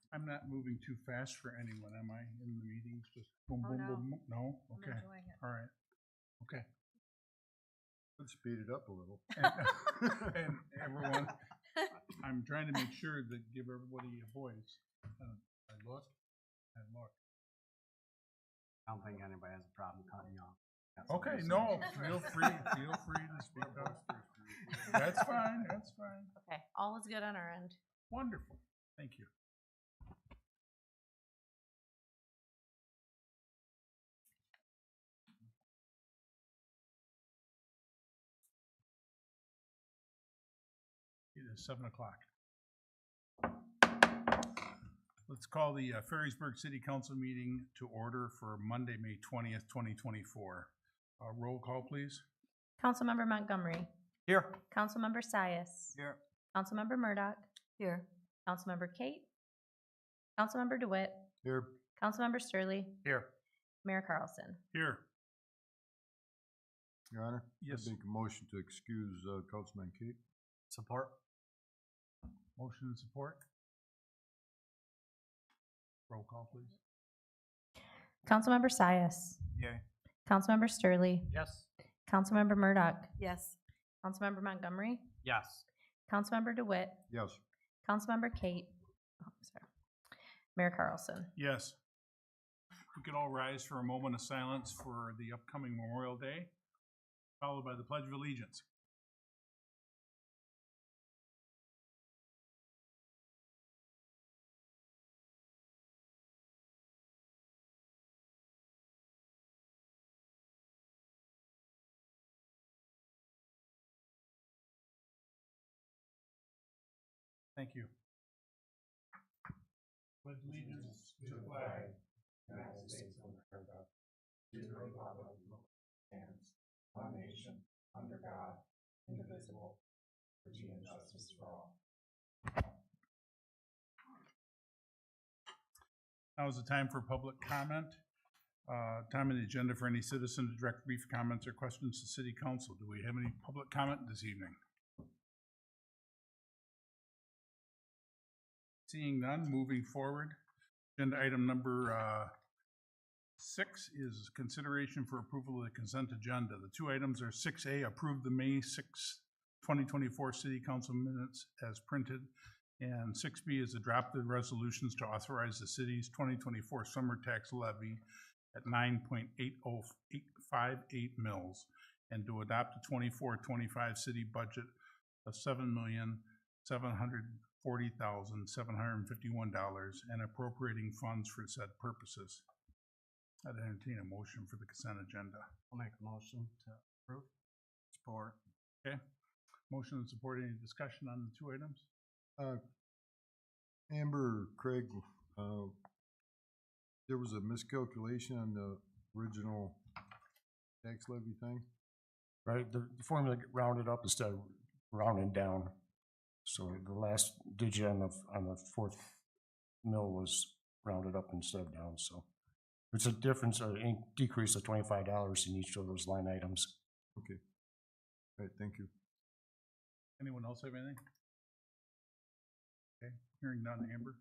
I'm not moving too fast for anyone, am I, in the meetings? Just boom, Oh, boom, no. boom, boom? No? I'm Okay, enjoying it. all right. Okay. Let's speed it up a little. And everyone, I'm trying to make sure that give everybody a voice. I look. I don't think anybody has a problem cutting you off. That's Okay, what no, you're feel free to speak up. That's fine, that's fine. Okay, all is good on our end. Wonderful, thank you. It is 7 o'clock. Let's call the Ferrisburg City Council meeting to order for Monday, May 20th, 2024. Roll call, please. Councilmember Montgomery. Here. Councilmember Sias. Here. Councilmember Murdoch. Here. Councilmember Kate. Councilmember DeWitt. Here. Councilmember Sturley. Here. Mayor Carlson. Here. Your Honor? Yes. I'd make a motion to excuse Councilman Kate. Support. Motion and support. Roll call, please. Councilmember Sias. Yay. Councilmember Sturley. Yes. Councilmember Murdoch. Yes. Councilmember Montgomery. Yes. Councilmember DeWitt. Yes. Councilmember Kate. Oh, sorry. Mayor Carlson. Yes. We could all rise for a moment of silence for the upcoming Memorial Day, followed by the Pledge of Allegiance. Thank you. Pledge allegiance to the flag, United States of America, to the republic which stands one nation under God, indivisible, liberty and justice for all. Now is the time for public comment. Time on the agenda for any citizen to direct brief comments or questions to City Council. Do we have any public comment this evening? Seeing none, moving forward. Agenda item number 6 is consideration for approval of the consent agenda. The two items are 6A, approve the May 6, 2024 City Council minutes as printed, and 6B is adopted resolutions to authorize the city's 2024 summer tax levy at 9.80858 mils and to adopt a 24-25 city budget of $7,740,751 and appropriating funds for said purposes. I'd entertain a motion for the consent agenda. I'll make a motion to approve. Support. Okay. Motion and support. Any discussion on the two items? Amber, Craig, there was a miscalculation on the original tax levy thing. Right, the formula rounded up instead of rounding down. So the last digit on the fourth mil was rounded up instead of down, so. It's a difference, a decrease of $25 in each of those line items. Okay. All right, thank you. Anyone else have anything? Okay, hearing none. Amber?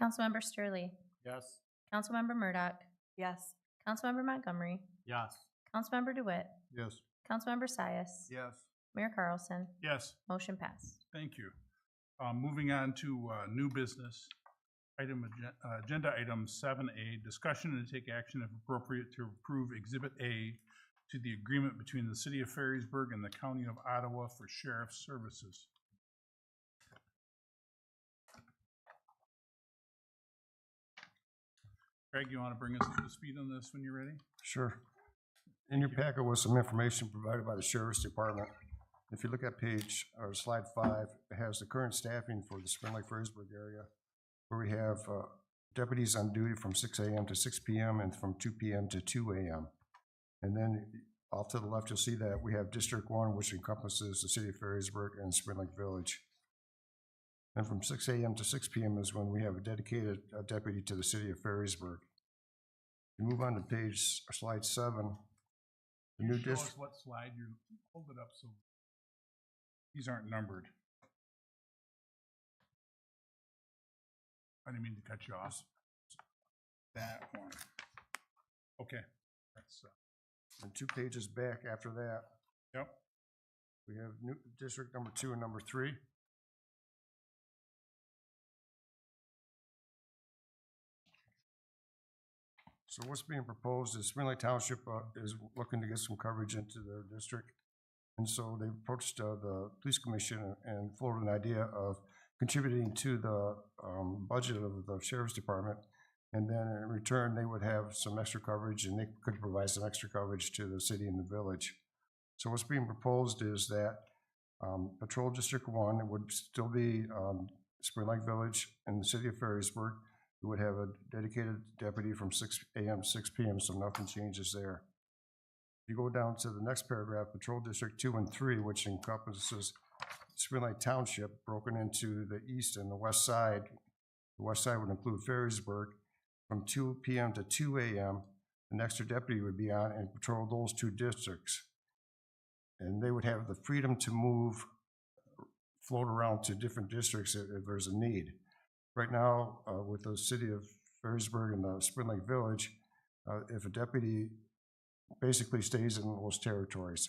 Councilmember Sturley. Yes. Councilmember Murdoch. Yes. Councilmember Montgomery. Yes. Councilmember DeWitt. Yes. Councilmember Sias. Yes. Mayor Carlson. Yes. Motion passed. Thank you. Moving on to new business. Agenda item 7A, discussion and take action if appropriate to approve Exhibit A to the agreement between the City of Ferrisburg and the County of Ottawa for Sheriff Services. Craig, you want to bring us up to speed on this when you're ready? Sure. In your packet was some information provided by the Sheriff's Department. If you look at page, or slide 5, it has the current staffing for the Spring Lake Ferrisburg area, where we have deputies on duty from 6 a.m. to 6 p.m. and from 2 p.m. to 2 a.m. And then off to the left, you'll see that we have District 1, which encompasses the City of Ferrisburg and Spring Lake Village. And from 6 a.m. to 6 p.m. is when we have a dedicated deputy to the City of Ferrisburg. You move on to page, slide 7. The new Show us district. what slide you hold it up so these aren't numbered. I didn't mean to cut you off. That one. Okay, that's, And 2 pages back after that, yep, we have new district number 2 and number 3. So what's being proposed is Spring Lake Township is looking to get some coverage into their district. And so they approached the police commission and floated an idea of contributing to the budget of the sheriff's department. And then in return, they would have some extra coverage and they could provide some extra coverage to the city and the village. So what's being proposed is that Patrol District 1 would still be Spring Lake Village and the city of Ferrisburg. We would have a dedicated deputy from 6 a.m. to 6 p.m., so nothing changes there. If you go down to the next paragraph, Patrol District 2 and 3, which encompasses Spring Lake Township, broken into the east and the west side. The west side would include Ferrisburg. From 2 p.m. to 2 a.m., an extra deputy would be on and patrol those 2 districts. And they would have the freedom to move, float around to different districts if there's a need. Right now, with the city of Ferrisburg and the Spring Lake Village, if a deputy basically stays in those territories,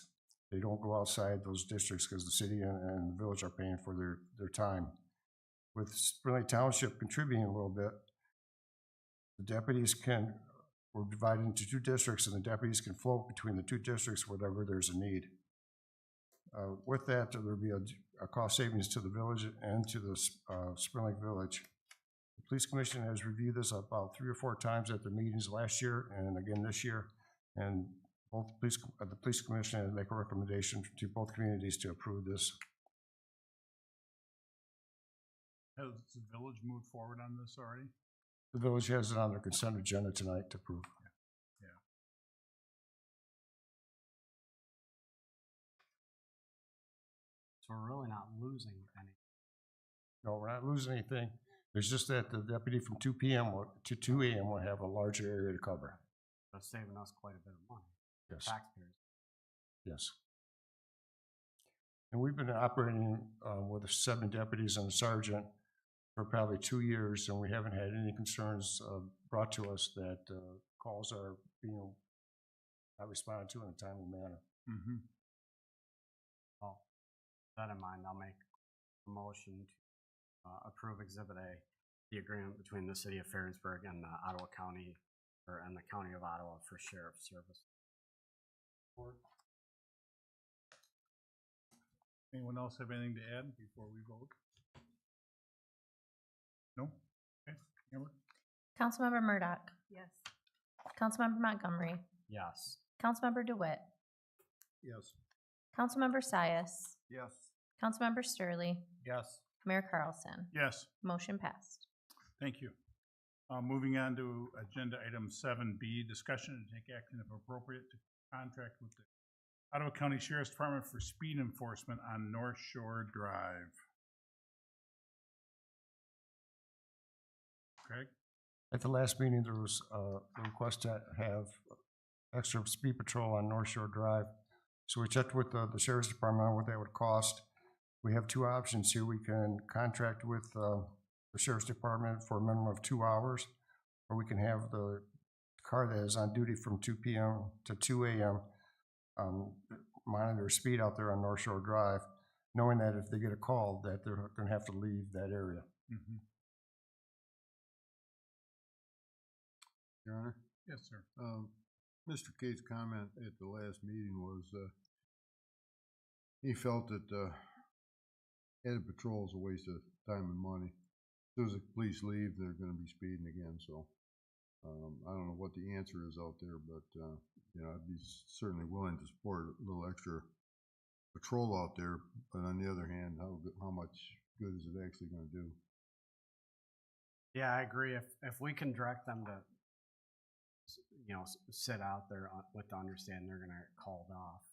they don't go outside those districts because the city and the village are paying for their time. With Spring Lake Township contributing a little bit, the deputies we're divided into 2 districts and the deputies can float between the 2 districts whenever there's a need. With that, there'll be a cost savings to the village and to the Spring Lake Village. The Police Commission has reviewed this about 3 or 4 times at their meetings last year and again this year. And both the Police Commission has make a recommendation to both communities to approve this. has the village moved forward on this already? The village has it on their consent agenda tonight to approve. So we're really not losing any. No, we're not losing anything. It's just that the deputy from 2 p.m. to 2 a.m. will have a larger area to cover. That's saving us quite a bit of money, Yes, taxpayers. yes. And we've been operating with 7 deputies and a sergeant for probably 2 years, and we haven't had any concerns brought to us that calls are being not responded to in a timely manner. Mm-hmm. Well, with that in mind, I'll make a motion to approve Exhibit A, the agreement between the city of Ferrisburg and the Ottawa County, and the County of Ottawa for sheriff's service. Anyone else have anything to add before we vote? No? Okay, Amber? Councilmember Murdoch. Yes. Councilmember Montgomery. Yes. Councilmember DeWitt. Yes. Councilmember Sias. Yes. Councilmember Sturley. Yes. Mayor Carlson. Yes, Motion passed. thank you. Moving on to agenda item 7B, discussion and take action if appropriate to contract with the Ottawa County Sheriff's Department for speed enforcement on North Shore Drive. Craig? At the last meeting, there was a request to have extra speed patrol on North Shore Drive. So we checked with the Sheriff's Department on what that would cost. We have 2 options here. We can contract with the Sheriff's Department for a minimum of 2 hours, or we can have the car that is on duty from 2 p.m. to 2 a.m. Monitor speed out there on North Shore Drive, knowing that if they get a call, that they're going to have to leave that area. Mm-hmm. Your Honor, Yes, sir. Mr. Cate's comment at the last meeting was, he felt that, added patrol is a waste of time and money. As soon as the police leave, they're gonna be speeding again, so, I don't know what the answer is out there, but, you know, I'd be certainly willing to support a little extra patrol out there, but on the other hand, how much good is it actually gonna do? Yeah, I agree. If we can direct them to, you know, sit out there with the understanding they're gonna get called off,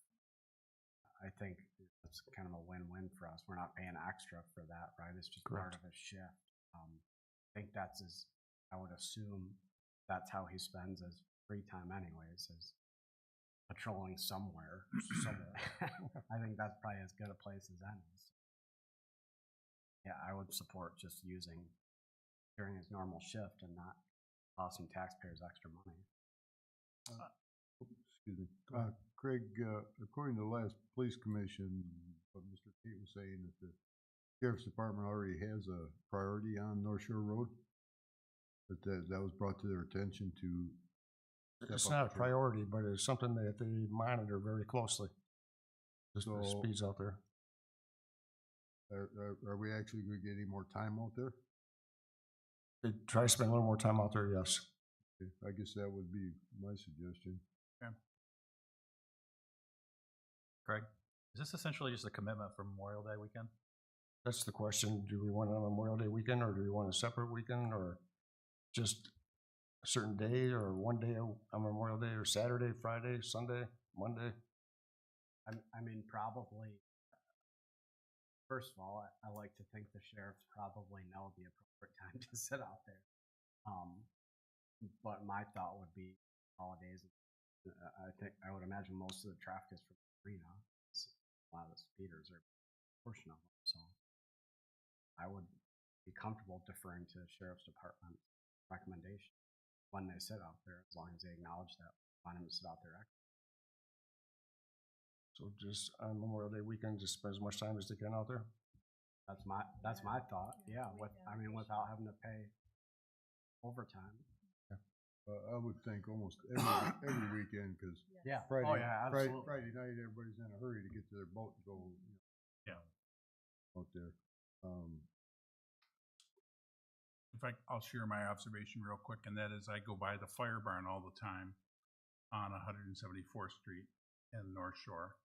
I think it's kind of a win-win for us. We're not paying extra for that, right? It's just part Correct. of a shift. I think I would assume that's how he spends his free time anyways, is patrolling somewhere. I think that's probably as good a place as any. Yeah, I would support just using during his normal shift and not costing taxpayers extra money. Excuse me. Craig, according to the last police commission, what Mr. Tate was saying that the sheriff's department already has a priority on North Shore Road. That was brought to their attention to. It's step not a up the- priority, but it's something that they monitor very closely. The So- speeds out there. Are we actually gonna get any more time out there? They try to spend a little more time out there, yes. Okay, I guess that would be my suggestion. Craig, is this essentially just a commitment for Memorial Day weekend? That's the question. Do we want it on Memorial Day weekend, or do we want a separate weekend, or just a certain day, or one day on Memorial Day, or Saturday, Friday, Sunday, Monday? I mean, probably, first of all, I like to think the sheriffs probably know the appropriate time to sit out there. But my thought would be holidays. I would imagine most of the traffic is from the arena. A lot of the speeders are a portion of them, so I would be comfortable deferring to the sheriff's department recommendation when they sit out there, as long as they acknowledge that, want them to sit out there. So just on Memorial Day weekend, just spend as much time as they can out there? That's my thought. Yeah, without having to pay overtime. I would think almost every weekend, because Yeah. Friday, Oh yeah, absolutely. Friday night, everybody's in a hurry to get to their boat and go, Yeah. out there. I'll share my observation real quick, and that is I go by the fire barn all the time on 174th Street in North Shore.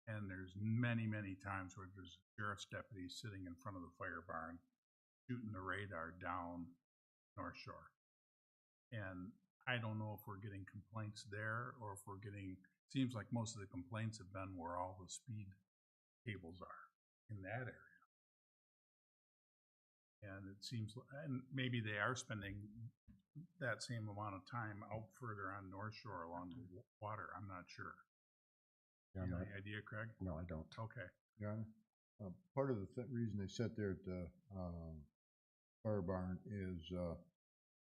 And there's many, many times where there's sheriff's deputies sitting in front of the fire barn shooting the radar down North Shore. And I don't know if we're getting complaints there or if we're getting, seems like most of the complaints have been where all the speed cables are in that area. And it seems, and maybe they are spending that same amount of time out further on North Shore along the water. I'm not sure. Yeah, You no, have any idea, Craig? no, I don't. Okay. Your Honor, part of the reason they sit there at the fire barn is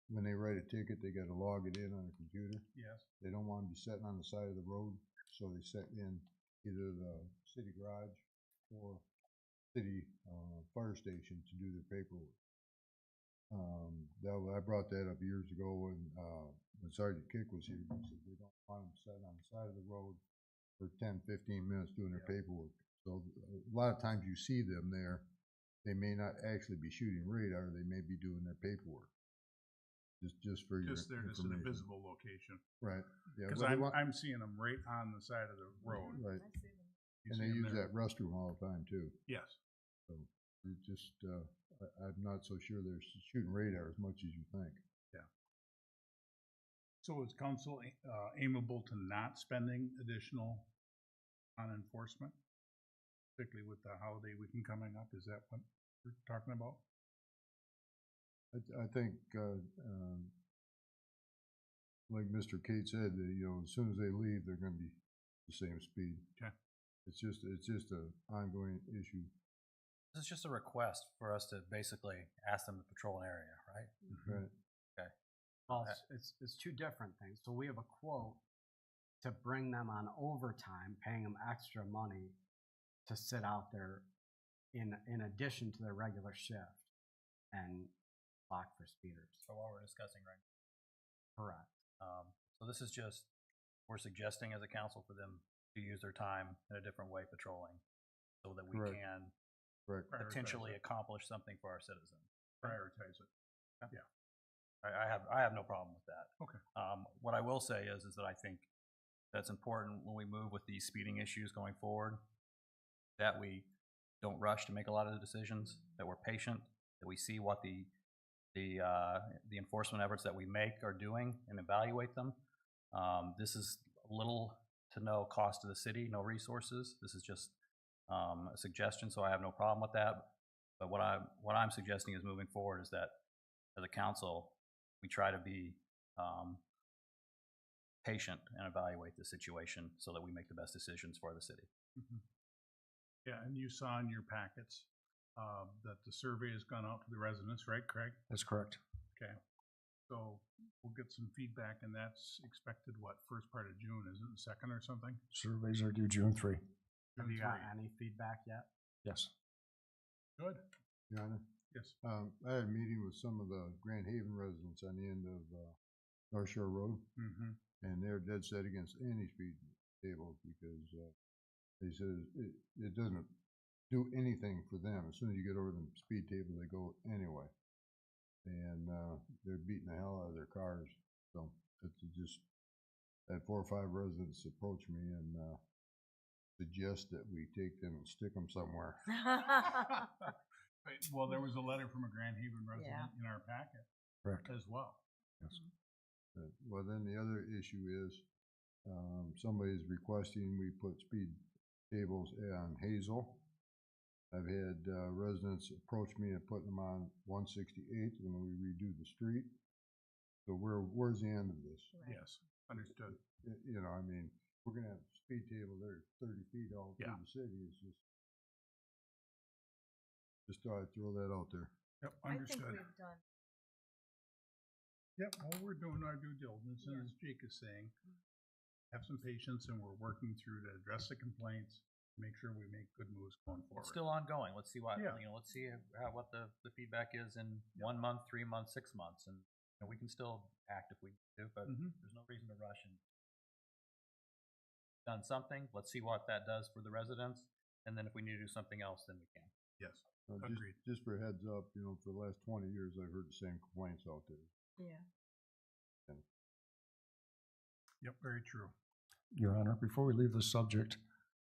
when they write a ticket, they gotta log it in on a computer. Yes. They don't want to be sitting on the side of the road, so they sit in either the city garage or city fire station to do their paperwork. I brought that up years ago when Sergeant Kick was here. He said they don't want them sitting on the side of the road for 10, 15 minutes doing their paperwork. So a lot of times you see them there, they may not actually be shooting radar, they may be doing their paperwork. Just for your Just there, just in a information. visible location. Right, yeah. Because well, they want- I'm seeing them right on the side of the road. Right, You and see they 'em use there. that restroom all the time too. Yes. So it just, I'm not so sure they're shooting radar as much as you think. So is council aimable to not spending additional on enforcement? Particularly with the holiday weekend coming up, is that what we're talking about? I think, like Mr. Kate said, as soon as they leave, they're gonna be the same speed. Okay. It's just an ongoing issue. This is just a request for us to basically ask them to patrol an area, right? Right. Well, it's two different things. So we have a quote to bring them on overtime, paying them extra money to sit out there in addition to their regular shift and block for speeders. So what we're discussing right Correct. now. So this is just, we're suggesting as a council for them to use their time in a different way patrolling so that we Correct. can Correct. Prioritize potentially it. accomplish something for our citizens. Prioritize it. I have no problem with that. Okay. What I will say is that I think that's important when we move with these speeding issues going forward, that we don't rush to make a lot of the decisions, that we're patient, that we see what the enforcement efforts that we make are doing and evaluate them. This is little to no cost to the city, no resources. This is just a suggestion, so I have no problem with that. But what I'm suggesting is moving forward is that as a council, we try to be patient and evaluate the situation so that we make the best decisions for the city. Mhm. Yeah, and you saw in your packets that the survey has gone out to the residents, right, Craig? That's correct. Okay, so we'll get some feedback, and that's expected, what, first part of June, isn't it, second or something? Surveys are due June 3. Have June you got 3. any feedback yet? Yes. Good, Your Honor, yes. I had a meeting with some of the Grand Haven residents on the end of, North Shore Road, Mm-hmm. and they're dead set against any speed tables because, they said it doesn't do anything for them. As soon as you get over the speed table, they go anyway. And, they're beating the hell out of their cars. So it's just, I had 4 or 5 residents approach me and, suggest that we take them and stick them somewhere. Well, there was a letter from a Grand Haven resident in our packet Correct. as well. Yes. Well, then the other issue is, somebody's requesting we put speed tables on Hazel. I've had, residents approach me and put them on 168th when we redo the street. So where's the end of this? Right. Yes, understood. You know, I mean, we're gonna have a speed table there 30 feet all through Yeah. the city. It's just thought I'd throw that out there. Yep, I think understood. we've done, Yep, well, we're doing our due diligence, and as Jake is saying, have some patience, and we're working through to address the complaints, make sure we make good moves going forward. It's still ongoing. Let's see what, Yeah. let's see what the feedback is in 1 month, 3 months, 6 months, and we can still act if we need to, but Mhm. there's no reason to rush and done something. Let's see what that does for the residents, and then if we need to do something else, then we can. Yes, Just- agreed. Just for a heads up, you know, for the last 20 years, I've heard the same complaints out there. yeah. Yep, very true. Your Honor, before we leave the subject,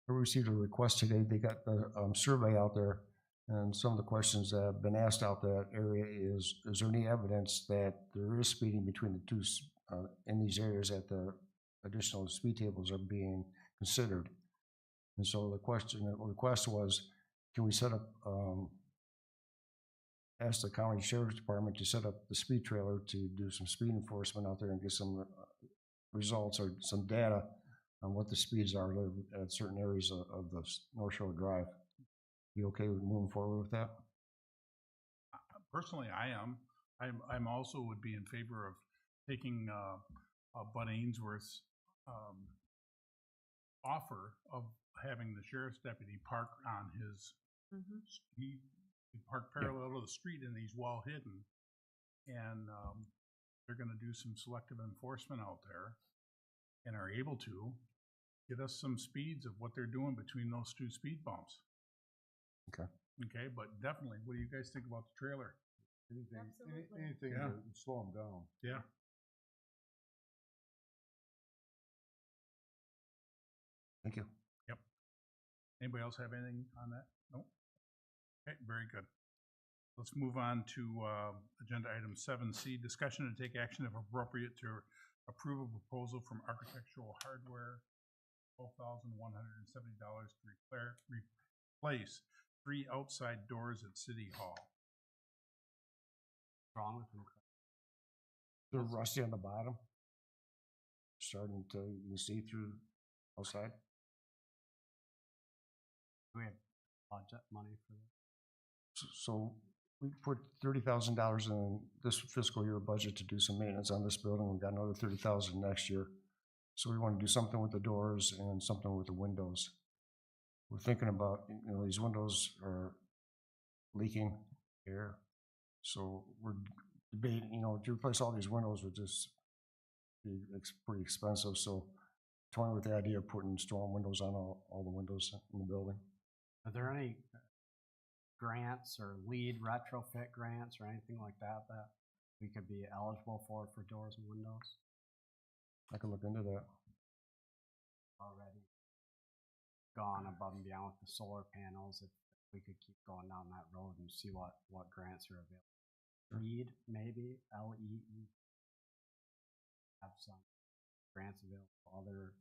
I received a request today. They got the survey out there, and some of the questions that have been asked out that area is there any evidence that there is speeding between the two, in these areas that the additional speed tables are being considered? And so the request was, can we set up, ask the county sheriff's department to set up the speed trailer to do some speed enforcement out there and get some results or some data on what the speeds are at certain areas of the North Shore Drive. You okay with moving forward with that? Personally, I am. I'm also would be in favor of taking Bud Ainsworth's offer of having the sheriff's deputy park on his, he park parallel to the street and he's well hidden. And they're gonna do some selective enforcement out there and are able to get us some speeds of what they're doing between those 2 speed bumps. Okay. Okay, but definitely, what do you guys think about the trailer? Absolutely. Anything Yeah. to slow them down. Yeah. Thank you. Anybody else have anything on that? Nope. Okay, very good. Let's move on to agenda item 7C, discussion and take action if appropriate to approve a proposal from Architectural Hardware, $12,170 to replace 3 outside doors at City Hall. What's wrong with them? They're rusty on the bottom. Starting to, you can see through outside. Do we have budget money for this? So we put $30,000 in this fiscal year budget to do some maintenance on this building. We've got another $30,000 next year. So we want to do something with the doors and something with the windows. We're thinking about, these windows are leaking air. So we're debating, to replace all these windows would just be pretty expensive. So toying with the idea of putting storm windows on all the windows in the building. Are there any grants or lead retrofit grants or anything like that that we could be eligible for doors and windows I can look into that. already? Gone above and beyond with the solar panels, if we could keep going down that road and see what grants are available. LEED, maybe, LEE. Have some grants available. Other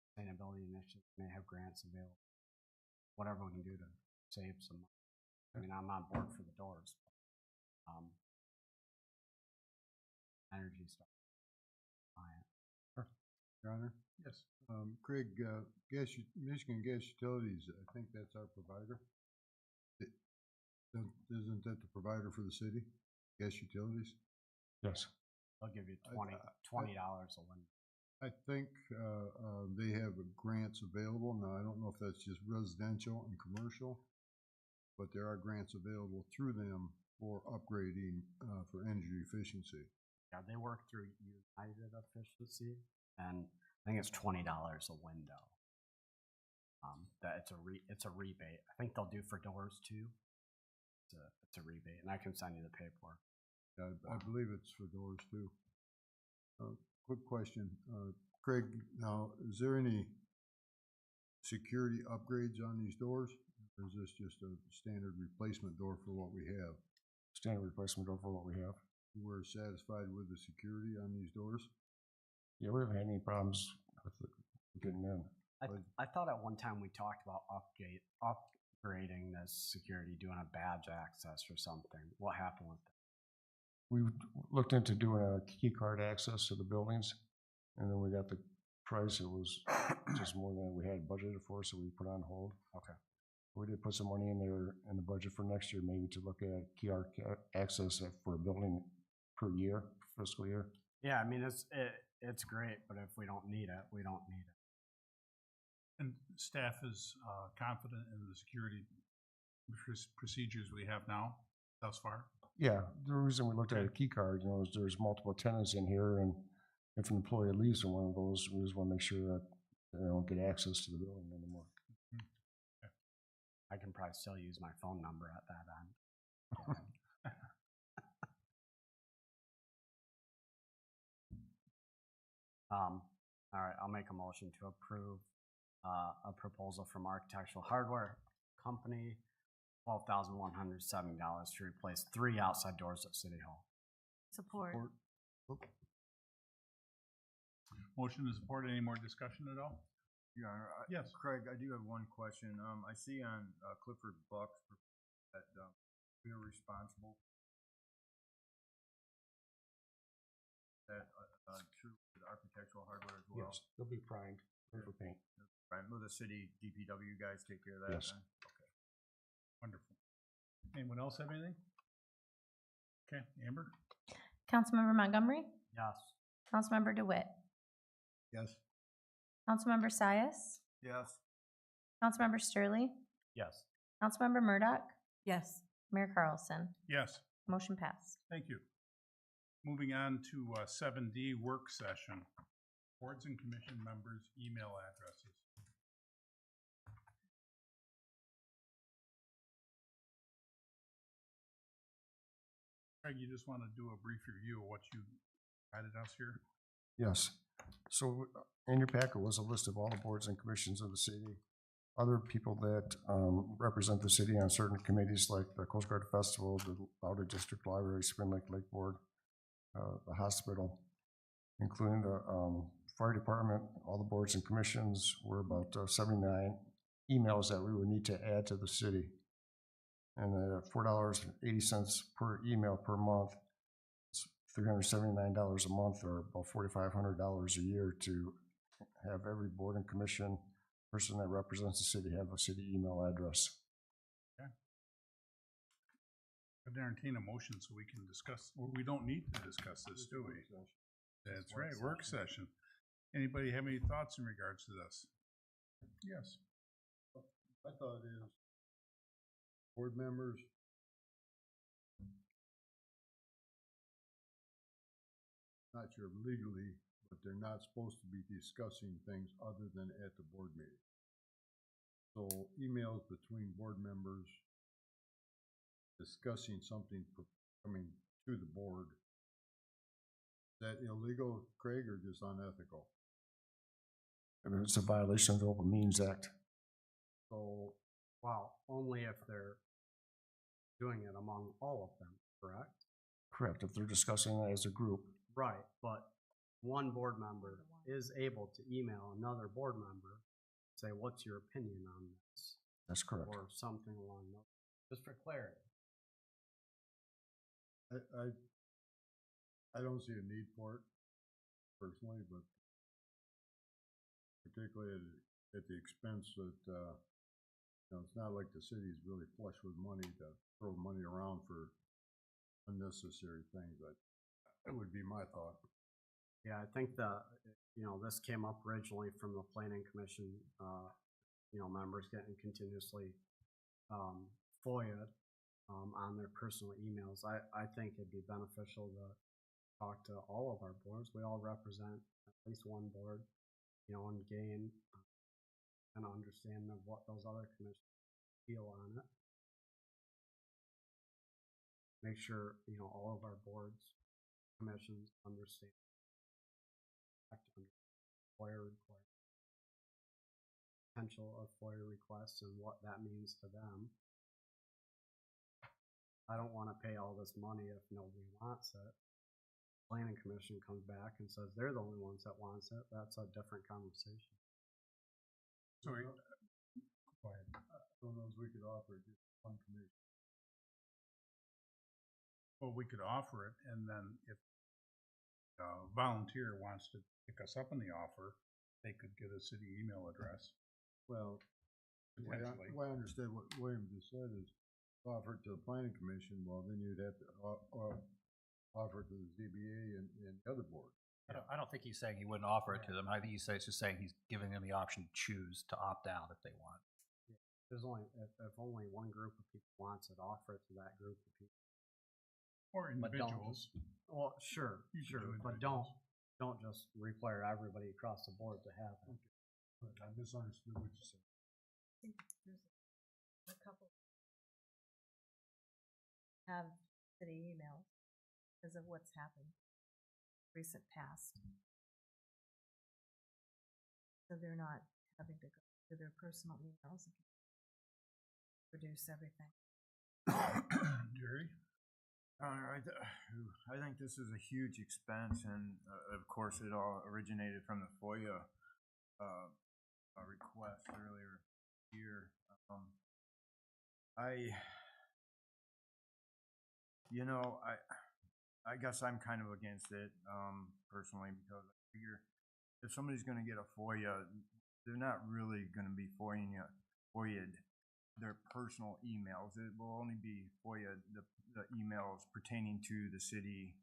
sustainability initiatives may have grants available. Whatever we can do to save some money. I mean, I'm on board for the doors. Energy stuff. Your Honor? Yes. Craig, Michigan Gas Utilities, I think that's our provider. Isn't that the provider for the city? Gas Utilities? Yes. They'll give you I- $20 a window. I think, they have grants available. Now, I don't know if that's just residential and commercial, but there are grants available through them for upgrading, for energy efficiency. Yeah, they work through United Efficiency, and I think it's $20 a window. That it's a rebate. I think they'll do for doors too. It's a rebate, and I can send you the paperwork. Yeah, I believe it's for doors too. Quick question, Craig, now, is there any security upgrades on these doors? Or is this just a standard replacement door for what we have? Standard replacement door for what we have. We're satisfied with the security on these doors? Yeah, we haven't had any problems with getting in. I thought at one time we talked about upgrading the security, doing a badge access or something. What happened with that? We looked into doing a key card access to the buildings, and then we got the price. It was just more than we had budgeted for, so we put on hold. Okay. We did put some money in there in the budget for next year, maybe to look at QR access for a building per year, fiscal year. Yeah, I mean it's great, but if we don't need it, we don't need it. And staff is confident in the security procedures we have now, thus far? Yeah, the reason we looked at a key card, is there's multiple tenants in here, and if an employee leaves in one of those, we just want to make sure that they don't get access to the building anymore. I can probably still use my phone number at that end. All right, I'll make a motion to approve a proposal from Architectural Hardware Company, $12,170 to replace 3 outside doors at City Hall. Support. Motion to support. Any more discussion at all? Your Honor, Yes. Craig, I do have one question. I see on Clifford Buck's that we are responsible. That true with architectural hardware as well. Yes, they'll be primed for paint. Right, will the city DPW guys take care of that? Yes. Then? Okay. Wonderful. Anyone else have anything? Okay, Amber? Councilmember Montgomery, Yes. Councilmember DeWitt, Yes. Councilmember Sias, Yes. Councilmember Sturley, Yes. Councilmember Murdoch, Yes. Mayor Carlson. Yes. Motion passed. Thank you. Moving on to 7D, work session. Boards and commission members' email addresses. Craig, you just want to do a brief review of what you provided us here? Yes. So in your packet was a list of all the boards and commissions of the city. Other people that represent the city on certain committees like the Coast Guard Festival, the Louder District Library, Spring Lake Board, the hospital, including the fire department, all the boards and commissions were about 79 emails that we would need to add to the city. And $4.80 per email per month, it's $379 a month, or about $4,500 a year to have every board and commission person that represents the city have a city email address. I'd entertain a motion so we can discuss, well, we don't need to discuss this, do we? That's right, work session. Anybody have any thoughts in regards to this? Yes. I thought it is board members not sure legally, but they're not supposed to be discussing things other than at the board meeting. So emails between board members discussing something coming to the board, is that illegal, Craig, or just unethical? And it's a violation of the Open Meetings Act. So, Well, only if they're doing it among all of them, correct? Correct, if they're discussing it as a group. Right, but one board member is able to email another board member, say, what's your opinion on this? That's correct. Or something along those, just for clarity. I don't see a need for it personally, but particularly at the expense that, it's not like the city's really flush with money to throw money around for unnecessary things. That would be my thought. Yeah, I think this came up originally from the planning commission, members getting continuously, FOIA'd, on their personal emails. I think it'd be beneficial to talk to all of our boards. We all represent at least one board, and gain an understanding of what those other commissions feel on it. Make sure, all of our boards, commissions understand FOIA request, potential of FOIA requests and what that means to them. I don't want to pay all this money if nobody wants it. Planning commission comes back and says they're the only ones that wants it. That's a different conversation. So, go ahead. I don't know if we could offer just one commission. Well, we could offer it, and then if a volunteer wants to pick us up on the offer, they could get a city email address. Well, the way Potentially. I understand what William just said is offer it to the planning commission, well, then you'd have to offer it to the ZBA and the other board. I don't think he's saying he wouldn't offer it to them. I think he's just saying he's giving them the option to choose to opt out if they want. There's only if only one group of people wants it, offer it to that group of people. Or But don't- individuals. Well, sure, You could do but individuals. don't just require everybody across the board to have it. I misunderstood what you said. I think there's a couple have city emails because of what's happened recent past. So they're not having to go to their personal emails and produce everything. Jerry? I think this is a huge expense, and of course, it all originated from the FOIA request earlier this year. I guess I'm kind of against it personally, because I figure if somebody's going to get a FOIA, they're not really going to be FOIA'd their personal emails. It will only be FOIA the emails pertaining to the city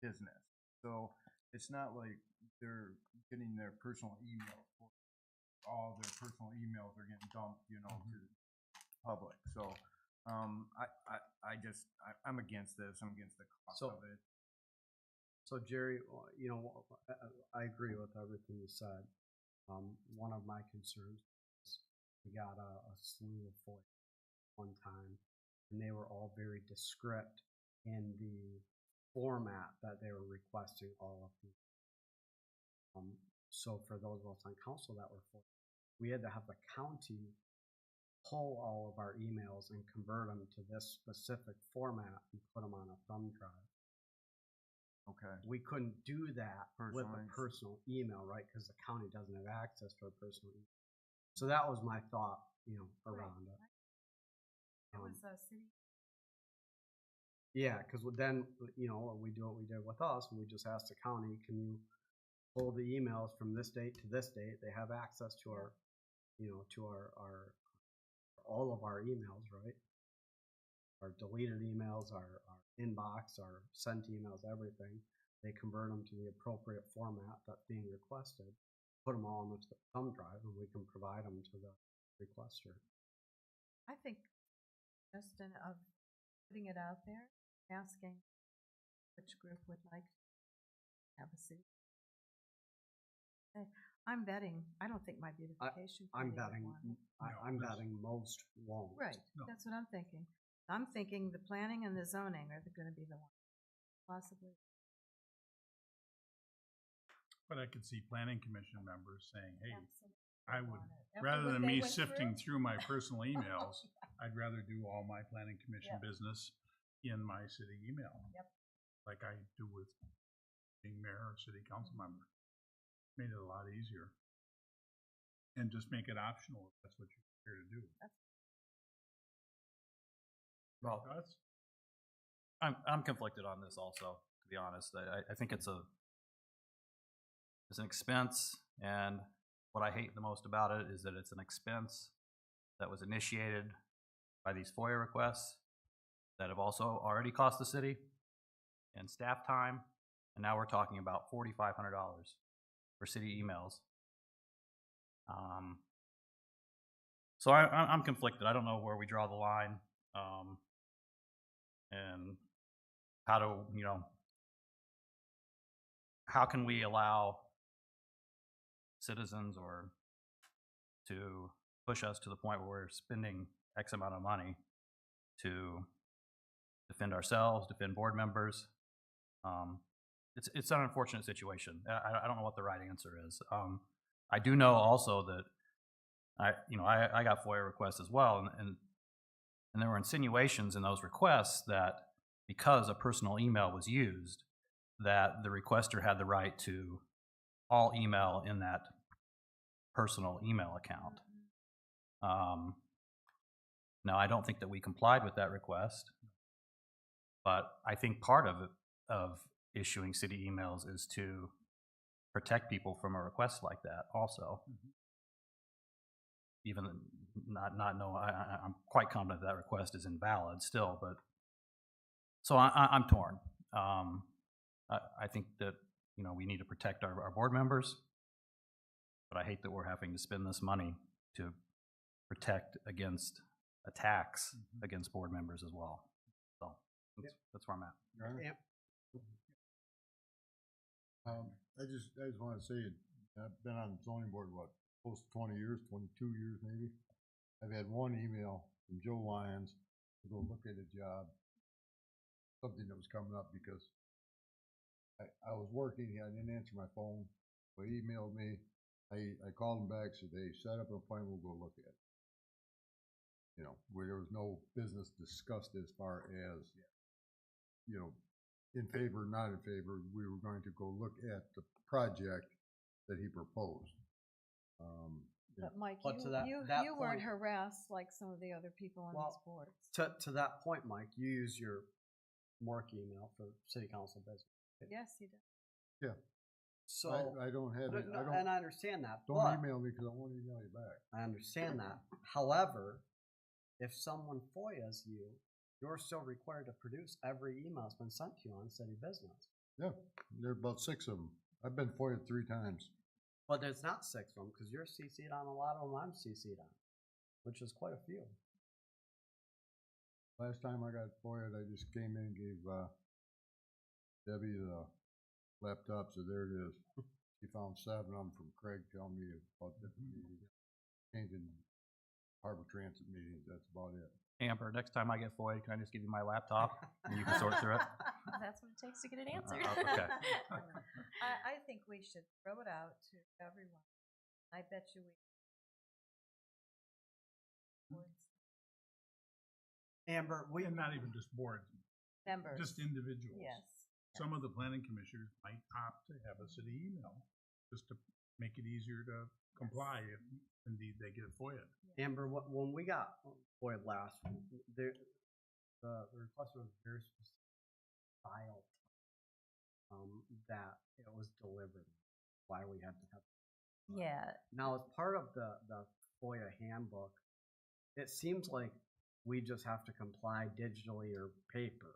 business. So it's not like they're getting their personal emails. All their personal emails are getting dumped, to the public. So I'm against this. I'm against the cost of it. So Jerry, I agree with everything you said. One of my concerns is we got a slew of FOIA one time, and they were all very descriptive in the format that they were requesting all of these. So for those of us on council that were FOIA, we had to have the county pull all of our emails and convert them to this specific format and put them on a thumb drive. Okay. We couldn't do that with a Personalized. personal email, right? Because the county doesn't have access to a personal email. So that was my thought, around it. It was a city. Yeah, because then, we do what we did with us, and we just asked the county, can you pull the emails from this date to this date? They have access to our, to our all of our emails, right? Our deleted emails, our inbox, our sent emails, everything. They convert them to the appropriate format that's being requested, put them all on the thumb drive, and we can provide them to the requester. I think Justin of putting it out there, asking which group would like to have a seat. I'm betting. I don't think my beautification. I'm committee betting. would want it. I'm betting most won't. Right. No. That's what I'm thinking. I'm thinking the planning and the zoning are going to be the ones, possibly. But I could see planning commission members saying, hey, Absolutely. I would, Want it. After rather what than they me went sifting through? through my personal emails, I'd rather do all my planning commission Yep. business in my city email. Yep. Like I do with being mayor or city council member. Made it a lot easier. And just make it optional if that's what you're here to do. Well, Thoughts? I'm conflicted on this also, to be honest. I think it's an expense, and what I hate the most about it is that it's an expense that was initiated by these FOIA requests that have also already cost the city and staff time And now we're talking about $4,500 for city emails. So I'm conflicted. I don't know where we draw the line, and how to, how can we allow citizens or to push us to the point where we're spending X amount of money to defend ourselves, defend board members. It's an unfortunate situation. I don't know what the right answer is. I do know also that I got FOIA requests as well, and there were insinuations in those requests that because a personal email was used, that the requester had the right to all email in that personal email account. Now, I don't think that we complied with that request, but I think part of issuing city emails is to protect people from a request like that also. Even not know, I'm quite confident that request is invalid still, but so I'm torn. I think that we need to protect our board members, but I hate that we're having to spend this money to protect against attacks against board members as well. So that's where I'm at. Yep. I just want to say, I've been on the zoning board, close to 20 years, 22 years maybe. I've had one email from Joe Lyons to go look at a job, something that was coming up because I was working, I didn't answer my phone, so he emailed me. I called him back, said, hey, set up an appointment, we'll go look at it. Where there was no business discussed as far as, in favor, not in favor. We were going to go look at the project that he proposed. But Mike, But to you that weren't point- harassed like some of the other people on these boards. To that point, Mike, you use your work email for city council business. Yes, you did. Yeah. So I don't have it. and I understand that. Don't but email me because I won't email you back. I understand that. However, if someone FOIAs you, you're still required to produce every email that's been sent to you on city business. Yeah, there are about 6 of them. I've been FOIA'd 3 times. But there's not 6 of them because you're CC'd on a lot of them. I'm CC'd on, which is quite a few. Last time I got FOIA'd, I just came in and gave Debbie the laptop, so there it is. She found 7 of them from Craig telling me about the changing harbor transit meetings. That's about it. Amber, next time I get FOIA, can I just give you my laptop and you can sort through it? That's what it takes to get it answered. Okay. I think we should throw it out to everyone. I bet you we. Amber, And not even just boards, Members. just individuals. Yes. Some of the planning commissioners might opt to have a city email, just to make it easier to comply if indeed they get FOIA. Amber, when we got FOIA last, the request was very specific file that it was delivered. Why we had to have. Yeah. Now, as part of the FOIA handbook, it seems like we just have to comply digitally or paper.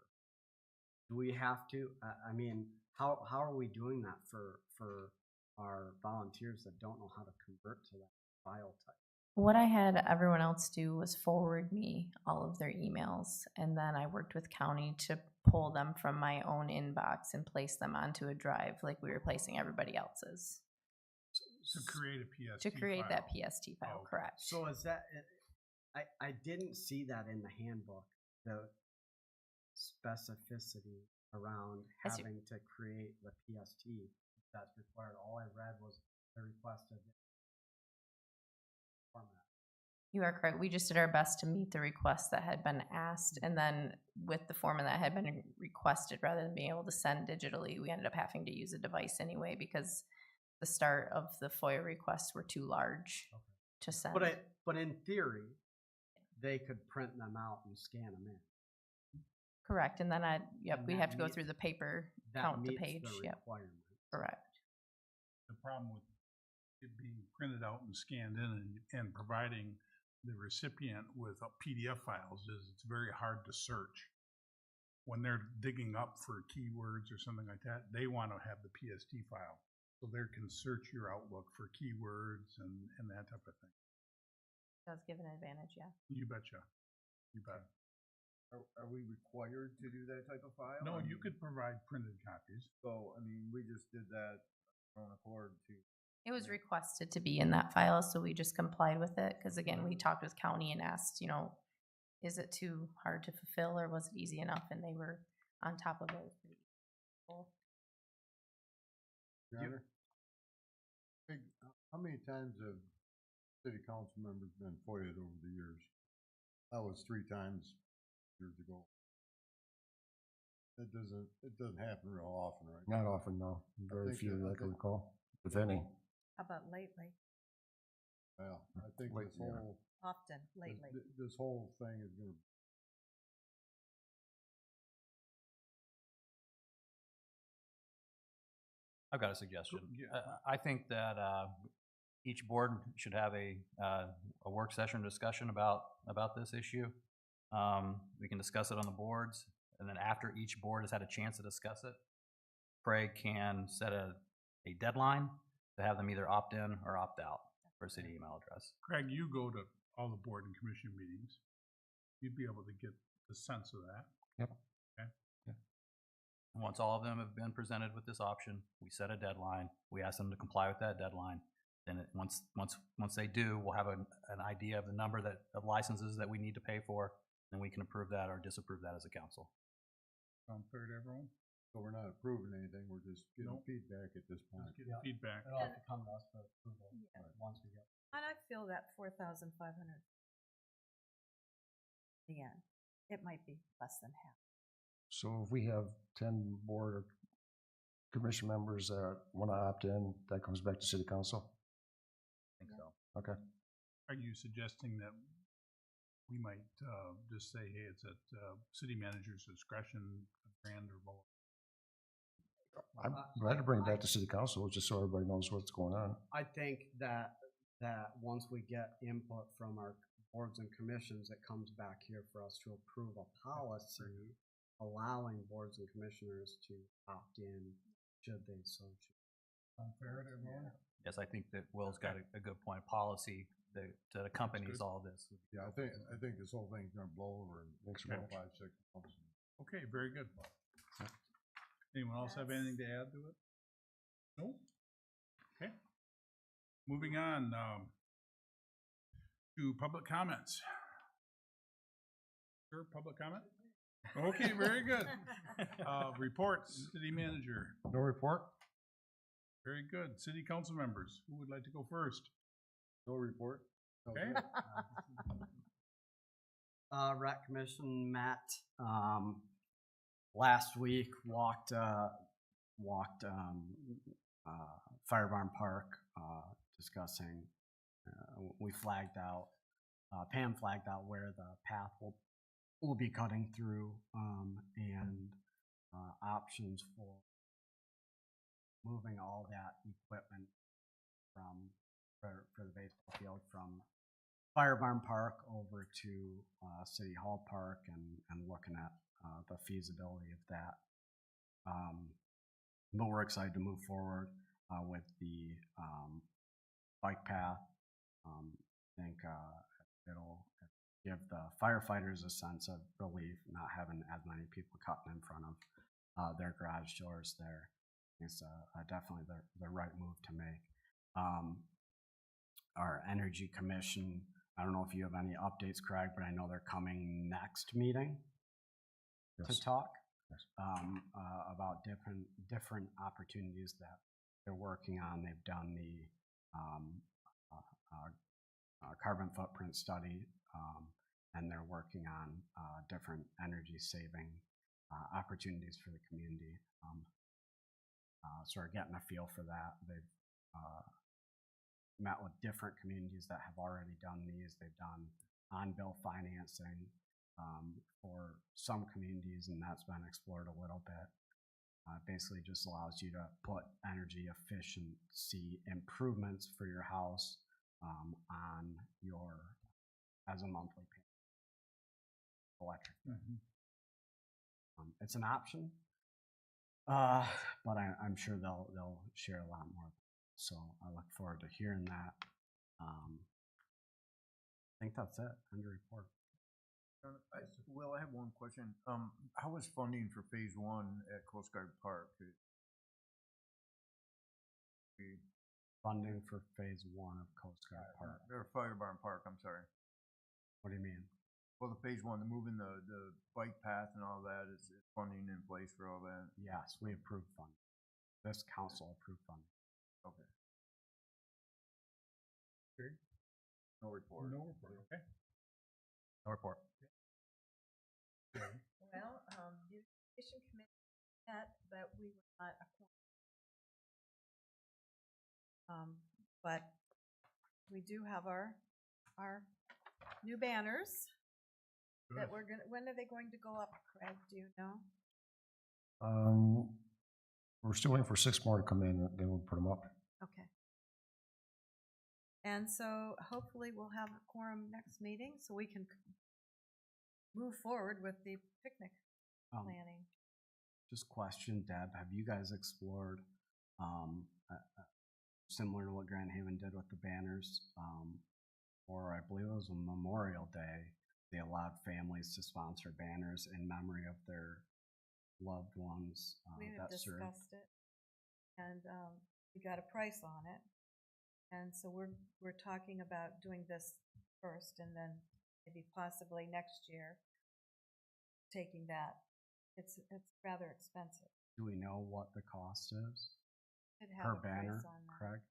Do we have to? I mean, how are we doing that for our volunteers that don't know how to convert to that file type? What I had everyone else do was forward me all of their emails, and then I worked with county to pull them from my own inbox and place them onto a drive like we were placing everybody else's. To create a PST To create that file. PST file, Oh. correct. So is that? I didn't see that in the handbook. The specificity around I see. having to create the PST that's required. All I read was the requested format. You are correct. We just did our best to meet the requests that had been asked, and then with the format that had been requested, rather than being able to send digitally, we ended up having to use a device anyway because the start of the FOIA requests were too large to send. But in theory, they could print them out and scan them in. Correct, and then And we that have to go meets- through the paper, That count the meets page, the yep, requirement. correct. The problem with it being printed out and scanned in and providing the recipient with PDF files is it's very hard to search. when they're digging up for keywords or something like that, they want to have the PST file. So they can search your Outlook for keywords and that type of thing. Does give an advantage, yeah. You betcha. You bet. Are we required to do that type of file? No, I you mean, could provide printed copies. So, I mean, we just did that on accord to. It was requested to be in that file, so we just complied with it, because again, we talked with county and asked, is it too hard to fulfill, or was it easy enough? And they were on top of it. Pretty cool. Your Honor? How many times have city council members been FOIA'd over the years? That was 3 times years ago. It doesn't happen real often, right? Not often, no. Very think few that- that I can recall, if any. How about lately? Yeah, I think Late, this yeah. whole, Often, lately. this whole thing is gonna. I've got a suggestion. Yeah. I think that each board should have a work session discussion about this issue. We can discuss it on the boards, and then after each board has had a chance to discuss it, Craig can set a deadline to have them either opt in or opt out for a city email address. Craig, you go to all the board and commission meetings. You'd be able to get the sense of that. Yep. Okay. And once all of them have been presented with this option, we set a deadline. We ask them to comply with that deadline. Then once they do, we'll have an idea of the number of licenses that we need to pay for, and we can approve that or disapprove that as a council. Sound fair to everyone? So we're not approving anything, we're just getting Nope. feedback at this point. Just getting feedback. It'll have to come to us for approval Yeah. once we get. And I feel that 4,500. In the end, it might be less than half. So if we have 10 board or commission members that want to opt in, that comes back to city council? I think so. Okay. Are you suggesting that we might just say, hey, it's at city manager's discretion, $1,000 or more? I'm glad to bring it back to city council, just so everybody knows what's going on. I think that once we get input from our boards and commissions, it comes back here for us to approve a policy allowing boards and commissioners to opt in should they so choose. Sound fair to everyone? Yes, I think that Will's got a good point. Policy that accompanies good. all this. Yeah, I think this whole thing's gonna blow over in Thanks, 4, Rich. 5, 6 months. Okay, very good. Anyone else have anything to add to it? No? Okay. Moving on to public comments. Sure, public comment? Okay, very good. Reports, city manager. No report? Very good. City council members, who would like to go first? No report? Okay. Rec Commission met, last week, walked Fire Barn Park, discussing, we flagged out, Pam flagged out where the path will be cutting through, and options for moving all that equipment for the baseball field from Fire Barn Park over to City Hall Park and looking at the feasibility of that. But we're excited to move forward with the bike path. I think it'll give the firefighters a sense of relief, not having as many people cutting in front of their garage doors there. It's definitely the right move to make. Our Energy Commission, I don't know if you have any updates, Craig, but I know they're coming next meeting Yes. to talk Yes. about different opportunities that they're working on. They've done the carbon footprint study, and they're working on different energy saving opportunities for the community. So we're getting a feel for that. They've met with different communities that have already done these. They've done on-bill financing for some communities, and that's been explored a little bit. Basically just allows you to put energy efficiency improvements for your house on as a monthly payment. Electric. It's an option, but I'm sure they'll share a lot more. So I look forward to hearing that. I think that's it. Under report. Will, I have one question. How is funding for phase one at Coast Guard Park? Funding for phase one of Coast Guard Park. Or Fire Barn Park, I'm sorry. What do you mean? Well, the phase one, the moving the bike path and all that, is funding in place for all that? Yes, we approved funding. This council approved funding. Okay. Jerry? No report. No report, okay. No report. Well, beautification committee met, but we were not a quorum. But we do have our new banners that we're gonna, when are they going to go up, Craig, do you know? We're still waiting for 6 more to come in, then we'll put them up. Okay. And so hopefully we'll have a quorum next meeting so we can move forward with the picnic planning. Just question, Deb, have you guys explored, similar to what Grand Haven did with the banners, or I believe it was a Memorial Day, they allowed families to sponsor banners in memory of their loved ones We have that served. discussed it, and we got a price on it. And so we're talking about doing this first, and then maybe possibly next year taking that. It's rather expensive. Do we know what the cost is Should have per a price banner, on that. Craig?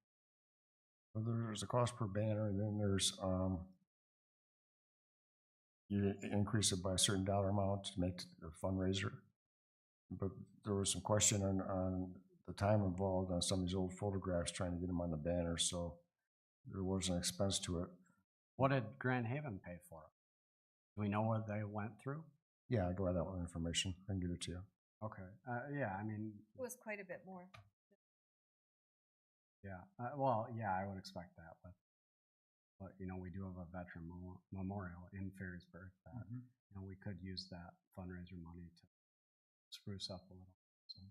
Well, there's a cost per banner, and then there's, you increase it by a certain dollar amount to make a fundraiser. But there was some question on the time involved on some of these old photographs, trying to get them on the banner, so there was an expense to it. What did Grand Haven pay for it? Do we know what they went through? Yeah, I go ahead that one information, I can get it to you. Okay, yeah, I mean, It was quite a bit more. yeah, well, yeah, I would expect that, but you know, we do have a veteran memorial in Ferrisburg that, you know, we could use that fundraiser money to spruce up a little. So.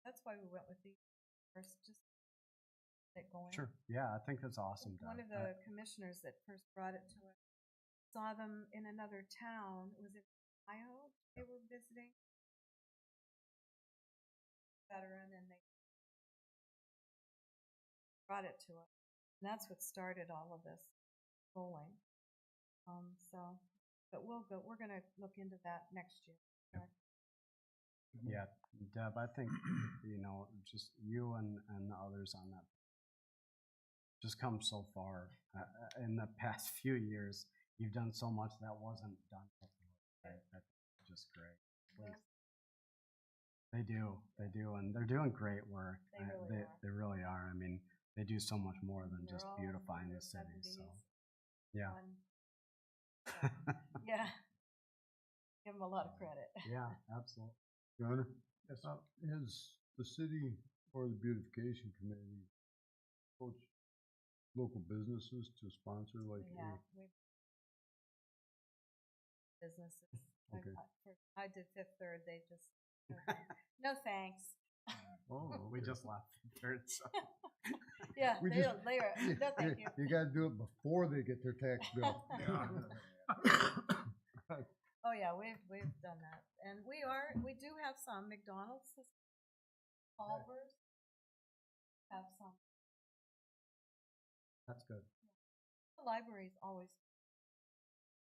That's why we went with the first, just get it going. Sure, yeah, I think that's awesome. One Deb. of the commissioners that first brought it to us saw them in another town. Was it Ohio? They were visiting. Veteran, and they brought it to us. And that's what started all of this rolling. But we're gonna look into that next year. correct? Yeah, Deb, I think, you know, just you and the others on that just come so far. In the past few years, you've done so much that wasn't done before. That's just great. Please. They do, and they're doing great work. They really are. They really are. I mean, they do so much more than They're just all beautifying in the their city, so, 70s. yeah. Yeah. Give them a lot of credit. Yeah, absolutely. Your Honor? Yes. Has the city or the beautification committee approached local businesses to sponsor like Yeah, businesses. Okay. I did Fifth Third, they just, no thanks. Oh, We just left. So. Yeah, We they just- don't, they are, no thank you. You gotta do it before they get their tax bill. Oh, yeah, we've done that. And we do have some McDonald's, Culver's, have some. That's good. The library's always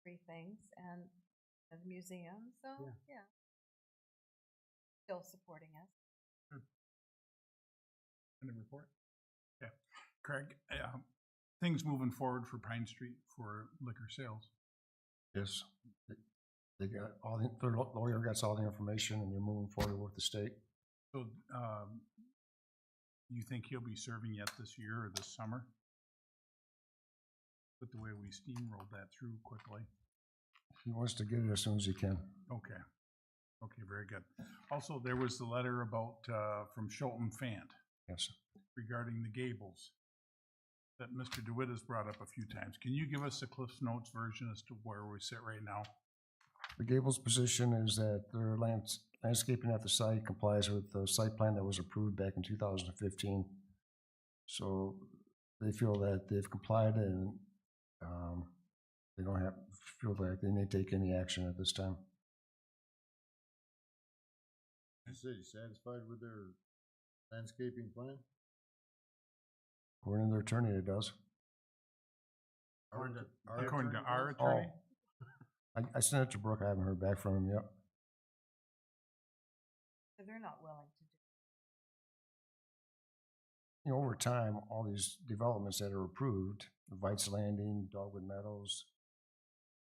free things, and the museum, so, yeah. Still supporting us. Any report? Yeah. Craig, things moving forward for Pine Street for liquor sales. Yes, they got all the, their lawyer gets all the information, and they're moving forward with the state. So, you think he'll be serving yet this year or this summer? With the way we steamrolled that through quickly. He wants to get it as soon as he can. Okay. Okay, very good. Also, there was the letter about, from Shelton Fant Yes. regarding the Gables that Mr. DeWitt has brought up a few times. Can you give us a Cliff's Notes version as to where we sit right now? The Gables position is that their landscaping at the site complies with the site plan that was approved back in 2015. So they feel that they've complied and they don't feel like they need to take any action at this time. You said you satisfied with their landscaping plan? According to their attorney, it does. According to our Oh, attorney? I sent it to Brooke. I haven't heard back from him yet. So they're not willing to do. You know, over time, all these developments that are approved, Vites Landing, Dogwood Meadows,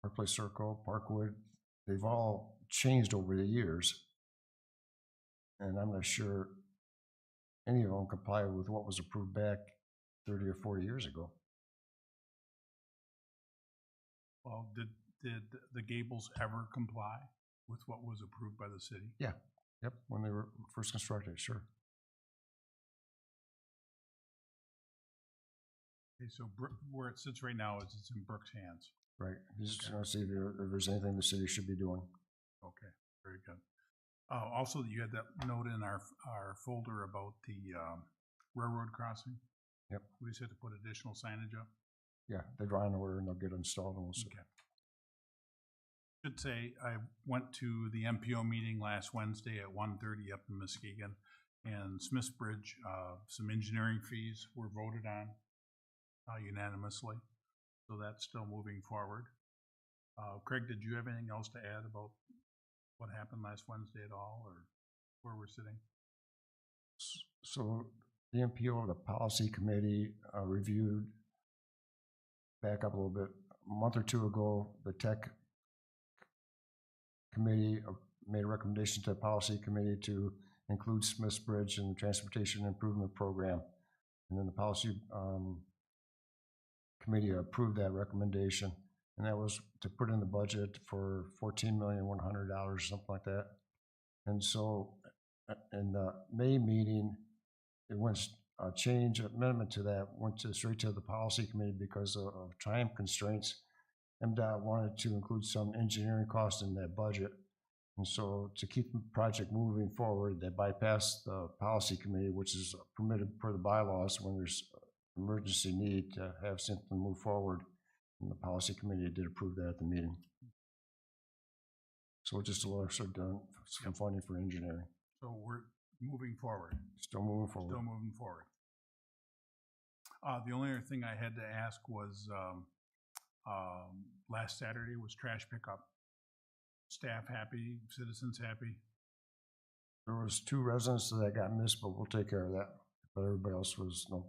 Park Place Circle, Parkwood, they've all changed over the years. And I'm not sure any of them comply with what was approved back 30 or 40 years ago. Well, did the Gables ever comply with what was approved by the city? Yeah, yep, when they were first constructed, sure. Okay, so where it sits right now is it's in Brooks' hands. Right, he's Okay. gonna see if there's anything the city should be doing. Okay, very good. Also, you had that note in our folder about the railroad crossing. Yep. We just had to put additional signage up. Yeah, they draw an order and they'll get installed and we'll see. Okay. Should say, I went to the MPO meeting last Wednesday at 1:30 up in Muskegon, and Smith's Bridge, some engineering fees were voted on unanimously, so that's still moving forward. Craig, did you have anything else to add about what happened last Wednesday at all, or where we're sitting? So the MPO, the policy committee, reviewed, back up a little bit, a month or two ago, the tech committee made a recommendation to the policy committee to include Smith's Bridge in the transportation improvement program. And then the policy committee approved that recommendation. And that was to put in the budget for $14,100,000, something like that. And so in the May meeting, it went a change amendment to that, went straight to the policy committee because of time constraints. MDOT wanted to include some engineering costs in that budget. And so to keep the project moving forward, they bypassed the policy committee, which is permitted per the bylaws when there's emergency need to have something move forward. And the policy committee did approve that at the meeting. So just a little sort of done some funding for engineering. So we're moving forward. Still moving forward. Still moving forward. The only other thing I had to ask was, last Saturday was trash pickup. Staff happy, citizens happy? There was 2 residents that got missed, but we'll take care of that. But everybody else was no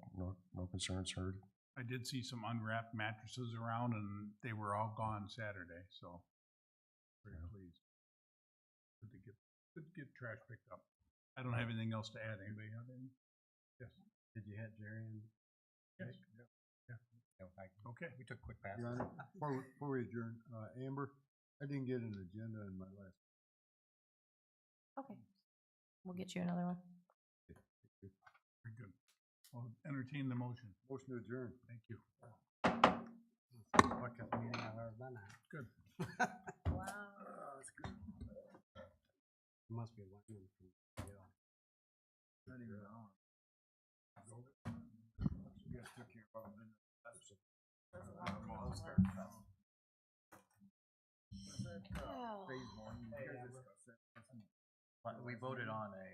concerns heard. I did see some unwrapped mattresses around, and they were all gone Saturday, so very pleased. Good to get trash picked up. I don't have anything else to add. Anybody have anything? Yes. Did you hit Jerry and? Yes. Yeah. Okay. We took quick passes. Your Honor, before we adjourn, Amber, I didn't get an agenda in my last. Okay. We'll get you another one. Very good. I'll entertain the motion. Motion to adjourn. Thank you. Quickest meeting I've ever been at. Good. Wow. Must be lightning from Yale. Not even an hour. You guys took care of it. Oh. Phase one, you guys discussed that. We voted on a